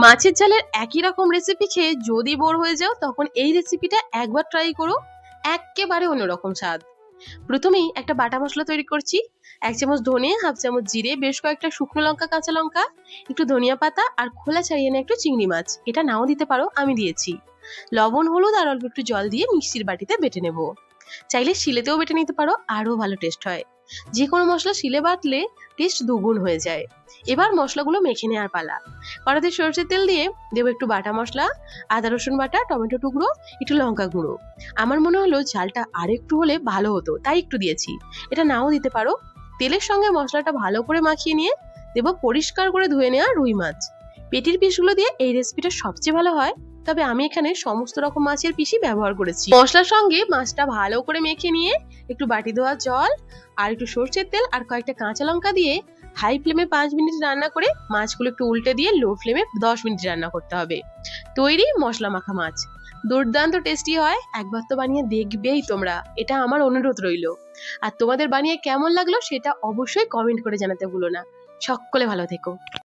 মাছের ঝালের একই রকম রেসিপি খেয়ে যদি বোর হয়ে যাও তখন এই রেসিপিটা একবার ট্রাই করো। একেবারে অন্যরকম স্বাদ। প্রথমেই একটা বাটা মশলা তৈরি করছি। 1 চামচ ধনে, হাফ চামচ জিরে, বেশ কয়েকটা শুকনো লঙ্কা, কাঁচা লঙ্কা, একটু ধনিয়া পাতা আর খোলা ছাড়িয়ে নেওয়া একটু চিংড়ি মাছ। এটা নাও দিতে পারো, আমি দিয়েছি। লবণ, হলুদ আর অল্প একটু জল দিয়ে মিক্সির বাটিতে বেটে নেব। চাইলে শিলেতেও বেটে নিতে পারো, আরো ভালো টেস্ট হয়। যে কোনো মশলা শিলে বাটলে টেস্ট দুগুণ হয়ে যায়। এবার মশলাগুলো মেখে নেওয়ার পালা। কড়াতে সরষের তেল দিয়ে দেবো একটু বাটা মশলা, আদা রসুন বাটা, টমেটো টুকরো, একটু লঙ্কা গুঁড়ো। আমার মনে হলো ঝালটা আর একটু হলে ভালো হতো, তাই একটু দিয়েছি। এটা নাও দিতে পারো। তেলের সঙ্গে মশলাটা ভালো করে মাখিয়ে নিয়ে দেবো পরিষ্কার করে ধুয়ে নেওয়া রুই মাছ। পেটির পিসগুলো দিয়ে এই রেসিপিটা সবচেয়ে ভালো হয়, তবে আমি এখানে সমস্ত রকম মাছের পিসই ব্যবহার করেছি। মশলার সঙ্গে মাছটা ভালো করে মেখে নিয়ে একটু বাটি ধোয়া জল আর একটু সরষের তেল আর কয়েকটা কাঁচা লঙ্কা দিয়ে হাই ফ্লেমে 5 মিনিট রান্না করে মাছগুলো একটু উল্টে দিয়ে লো ফ্লেমে 10 মিনিট রান্না করতে হবে। তৈরি মশলা মাখা মাছ। দুর্দান্ত টেস্টি হয়, একবার তো বানিয়ে দেখবেই তোমরা, এটা আমার অনুরোধ রইল। আর তোমাদের বানিয়ে কেমন লাগলো সেটা অবশ্যই কমেন্ট করে জানাতে ভুলো না। সকলে ভালো থেকো।